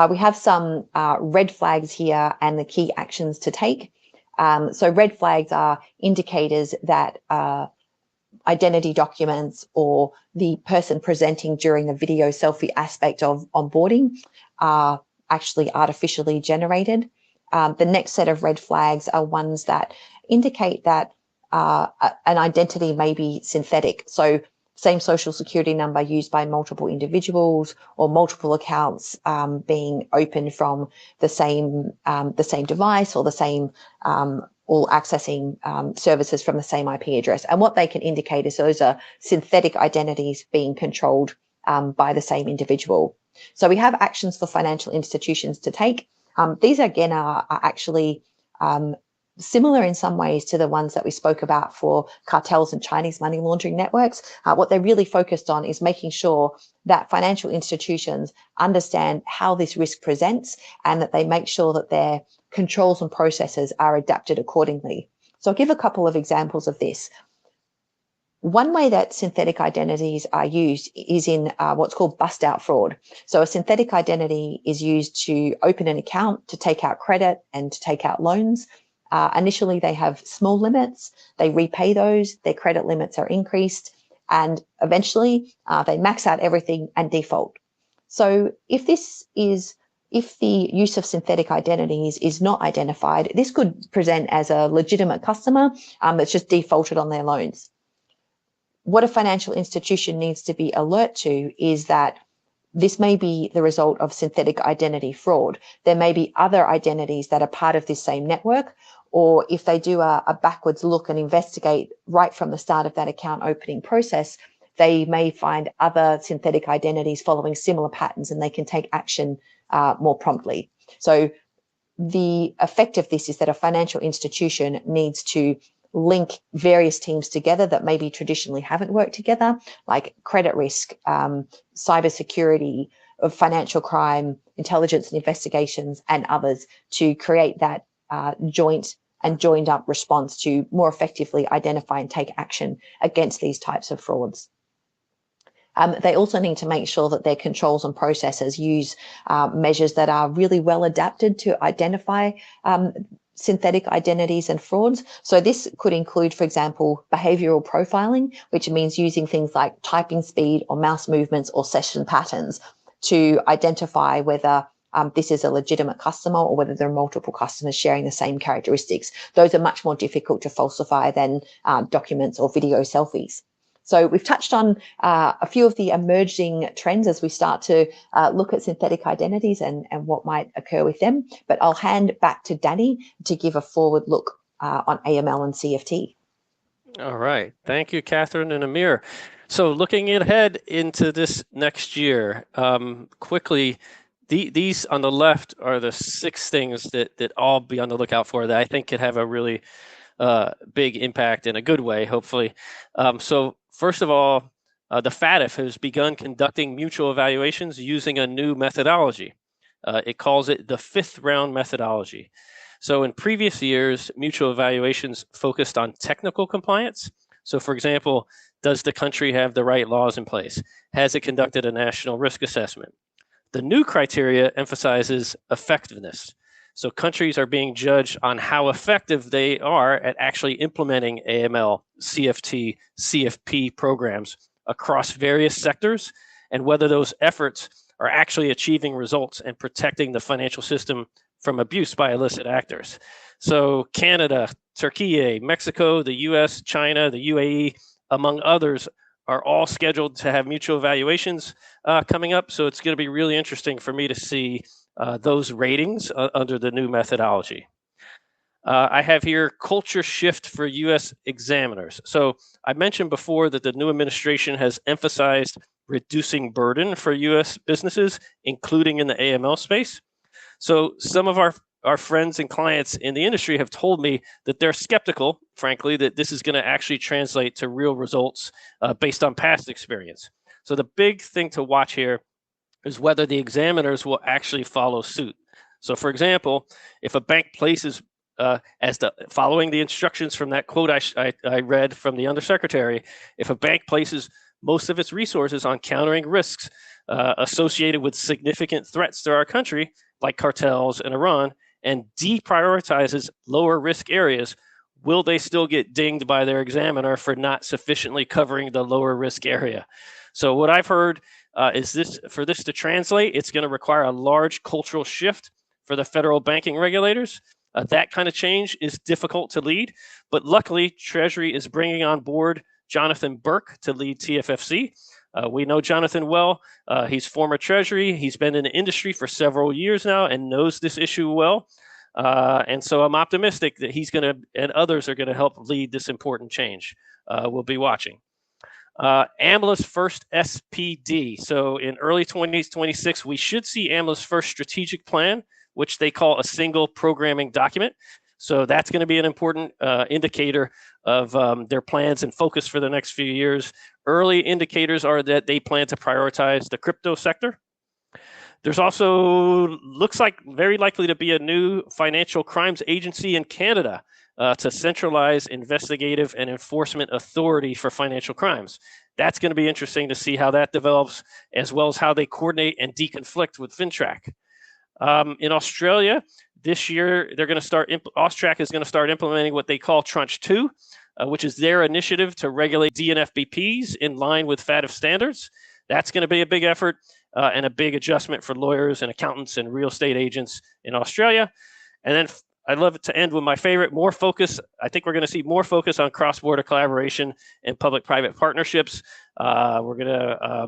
We have some red flags here and the key actions to take. So red flags are indicators that identity documents or the person presenting during the video selfie aspect of onboarding are actually artificially generated. The next set of red flags are ones that indicate that an identity may be synthetic. So same social security number used by multiple individuals or multiple accounts being opened from the same device or the same all accessing services from the same IP address. And what they can indicate is those are synthetic identities being controlled by the same individual. So we have actions for financial institutions to take. These again are actually similar in some ways to the ones that we spoke about for cartels and Chinese money laundering networks. What they're really focused on is making sure that financial institutions understand how this risk presents and that they make sure that their controls and processes are adapted accordingly. So I'll give a couple of examples of this. One way that synthetic identities are used is in what's called bust out fraud. So a synthetic identity is used to open an account, to take out credit and to take out loans. Initially, they have small limits, they repay those, their credit limits are increased, and eventually they max out everything and default. So if the use of synthetic identities is not identified, this could present as a legitimate customer that's just defaulted on their loans. What a financial institution needs to be alert to is that this may be the result of synthetic identity fraud. There may be other identities that are part of this same network, or if they do a backwards look and investigate right from the start of that account opening process, they may find other synthetic identities following similar patterns, and they can take action more promptly. So the effect of this is that a financial institution needs to link various teams together that maybe traditionally haven't worked together, like credit risk, cybersecurity, of financial crime, intelligence and investigations, and others, to create that joint and joined up response to more effectively identify and take action against these types of frauds. They also need to make sure that their controls and processes use measures that are really well adapted to identify synthetic identities and frauds. So this could include, for example, behavioral profiling, which means using things like typing speed or mouse movements or session patterns to identify whether this is a legitimate customer or whether there are multiple customers sharing the same characteristics. Those are much more difficult to falsify than documents or video selfies. So we've touched on a few of the emerging trends as we start to look at synthetic identities and what might occur with them. But I'll hand back to Danny to give a forward look on AML and CFT. All right. Thank you, Catherine and Amir. So looking ahead into this next year, quickly, these on the left are the 6 things that I'll be on the lookout for that I think could have a really big impact in a good way, hopefully. So first of all, the FATF has begun conducting mutual evaluations using a new methodology. It calls it the 5th round methodology. So in previous years, mutual evaluations focused on technical compliance. So for example, does the country have the right laws in place? Has it conducted a national risk assessment? The new criteria emphasizes effectiveness. So countries are being judged on how effective they are at actually implementing AML, CFT, CFP programs across various sectors, and whether those efforts are actually achieving results and protecting the financial system from abuse by illicit actors. So Canada, Turkey, Mexico, the US, China, the UAE, among others, are all scheduled to have mutual evaluations coming up. So it's going to be really interesting for me to see those ratings under the new methodology. I have here culture shift for U.S. examiners. So I mentioned before that the new administration has emphasized reducing burden for U.S. businesses, including in the AML space. So some of our friends and clients in the industry have told me that they're skeptical, frankly, that this is going to actually translate to real results based on past experience. So the big thing to watch here is whether the examiners will actually follow suit. So for example, if a bank places following the instructions from that quote I read from the undersecretary, if a bank places most of its resources on countering risks associated with significant threats to our country, like cartels and Iran, and deprioritizes lower risk areas, will they still get dinged by their examiner for not sufficiently covering the lower risk area? So what I've heard is for this to translate, it's going to require a large cultural shift for the federal banking regulators. That kind of change is difficult to lead, but luckily Treasury is bringing on board Jonathan Burke to lead TFFC. We know Jonathan well. He's former Treasury. He's been in the industry for several years now and knows this issue well. And so I'm optimistic that he's going to, and others are going to help lead this important change. We'll be watching. AMLA's first SPD. So in early 2026, we should see AMLA's first strategic plan, which they call a single programming document. So that's going to be an important indicator of their plans and focus for the next few years. Early indicators are that they plan to prioritize the crypto sector. There's also, looks like very likely to be a new financial crimes agency in Canada to centralize investigative and enforcement authority for financial crimes. That's going to be interesting to see how that develops, as well as how they coordinate and deconflict with FinTrack. In Australia, This year, they're going to start, Austrac is going to start implementing what they call Tranche 2, which is their initiative to regulate DNFBPs in line with FATF standards. That's going to be a big effort and a big adjustment for lawyers and accountants and real estate agents in Australia. And then I'd love to end with my favorite, more focus. I think we're going to see more focus on cross-border collaboration and public-private partnerships. We're going to,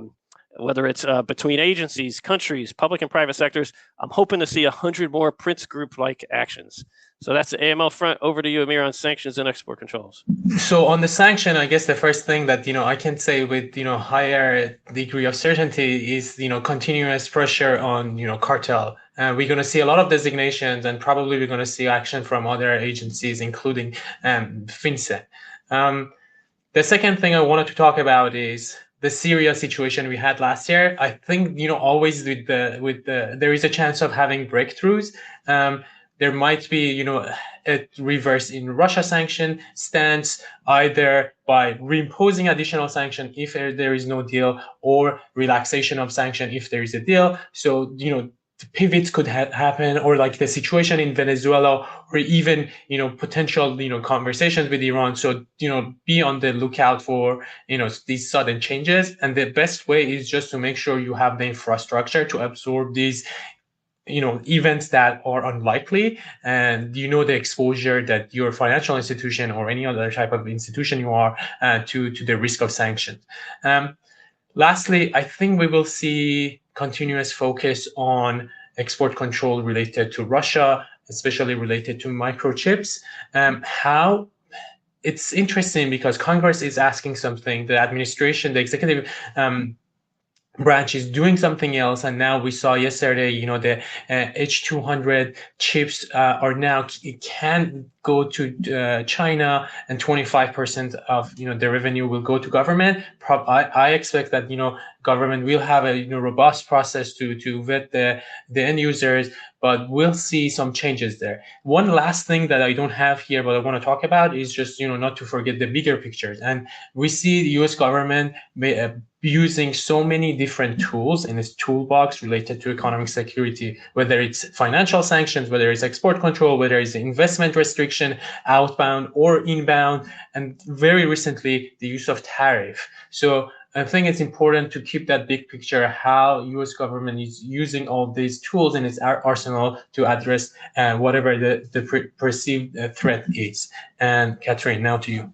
whether it's between agencies, countries, public and private sectors, I'm hoping to see 100 more Prince Group-like actions. So that's the AML front. Over to you, Amir, on sanctions and export controls. So on the sanction, I guess the first thing that, I can say with, higher degree of certainty is, continuous pressure on, cartel. We're going to see a lot of designations, and probably we're going to see action from other agencies, including FinCEN. The second thing I wanted to talk about is the Syria situation we had last year. I think, always there is a chance of having breakthroughs. There might be, a reverse in Russia sanction stance, either by reimposing additional sanction if there is no deal, or relaxation of sanction if there is a deal. So, the pivots could happen, or like the situation in Venezuela, or even, potential, conversations with Iran. So, be on the lookout for, these sudden changes. And the best way is just to make sure you have the infrastructure to absorb these events that are unlikely, and the exposure that your financial institution or any other type of institution you are to the risk of sanctions. Lastly, I think we will see continuous focus on export control related to Russia, especially related to microchips. How it's interesting because Congress is asking something, the administration, the executive branch is doing something else, and now we saw yesterday, the H200 chips are now can go to China, and 25% of the revenue will go to government. I expect that government will have a robust process to vet the end users, but we'll see some changes there. One last thing that I don't have here, but I want to talk about is just not to forget the bigger pictures. And we see the U.S. government using so many different tools in its toolbox related to economic security, whether it's financial sanctions, whether it's export control, whether it's investment restriction, outbound or inbound, and very recently the use of tariff. So I think it's important to keep that big picture, how U.S. government is using all these tools in its arsenal to address whatever the perceived threat is. And Catherine, now to you.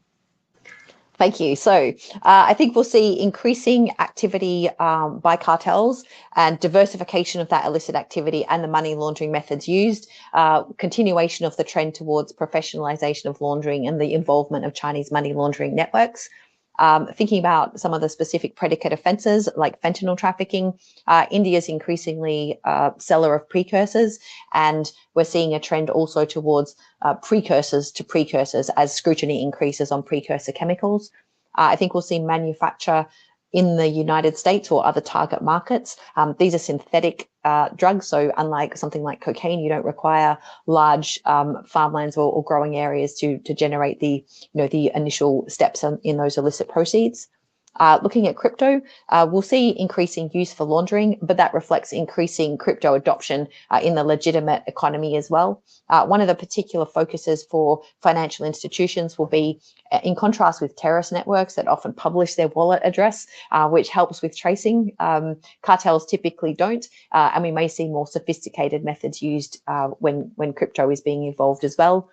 Thank you. So I think we'll see increasing activity by cartels and diversification of that illicit activity and the money laundering methods used, continuation of the trend towards professionalization of laundering and the involvement of Chinese money laundering networks. Thinking about some of the specific predicate offences like fentanyl trafficking, India is increasingly a seller of precursors, and we're seeing a trend also towards precursors to precursors as scrutiny increases on precursor chemicals. I think we'll see manufacture in the United States or other target markets. These are synthetic drugs, so unlike something like cocaine, you don't require large farmlands or growing areas to generate the initial steps in those illicit proceeds. Looking at crypto, we'll see increasing use for laundering, but that reflects increasing crypto adoption in the legitimate economy as well. One of the particular focuses for financial institutions will be, in contrast with terrorist networks that often publish their wallet address, which helps with tracing. Cartels typically don't, and we may see more sophisticated methods used when crypto is being evolved as well.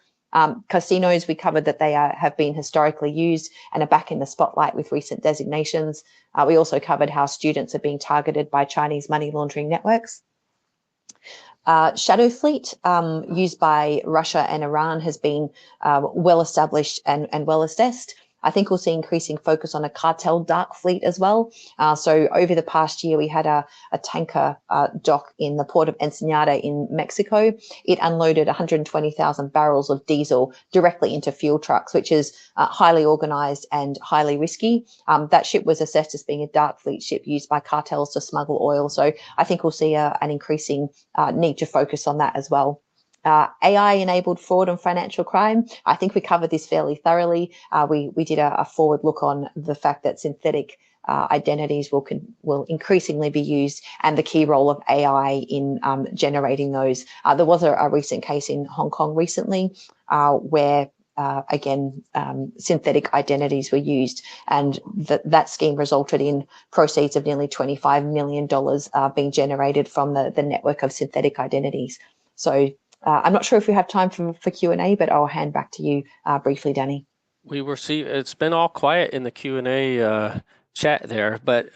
Casinos, we covered that they have been historically used and are back in the spotlight with recent designations. We also covered how students are being targeted by Chinese money laundering networks. Shadow fleet used by Russia and Iran has been well established and well assessed. I think we'll see increasing focus on a cartel dark fleet as well. So over the past year, we had a tanker dock in the port of Ensenada in Mexico. It unloaded 120,000 barrels of diesel directly into fuel trucks, which is highly organized and highly risky. That ship was assessed as being a dark fleet ship used by cartels to smuggle oil. So I think we'll see an increasing need to focus on that as well. AI-enabled fraud and financial crime. I think we covered this fairly thoroughly. We did a forward look on the fact that synthetic identities will increasingly be used, and the key role of AI in generating those. There was a recent case in Hong Kong recently where again, synthetic identities were used, and that scheme resulted in proceeds of nearly $25 million being generated from the network of synthetic identities. So I'm not sure if we have time for Q&A, but I'll hand back to you briefly, Danny. It's been all quiet in the Q&A chat there, but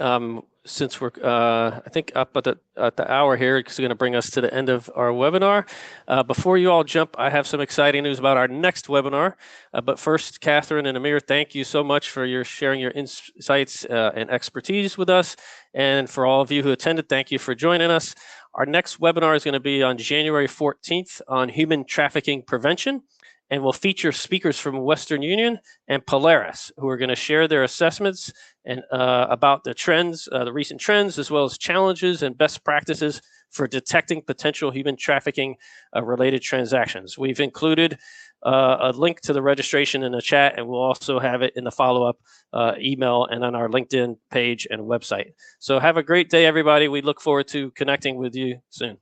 since we're, I think, up at the hour here, it's going to bring us to the end of our webinar. Before you all jump, I have some exciting news about our next webinar. But first, Catherine and Amir, thank you so much for sharing your insights and expertise with us. And for all of you who attended, thank you for joining us. Our next webinar is going to be on January 14th on human trafficking prevention, and we'll feature speakers from Western Union and Polaris, who are going to share their assessments and about the trends, the recent trends, as well as challenges and best practices for detecting potential human trafficking related transactions. We've included a link to the registration in the chat, and we'll also have it in the follow-up email and on our LinkedIn page and website. So have a great day, everybody. We look forward to connecting with you soon.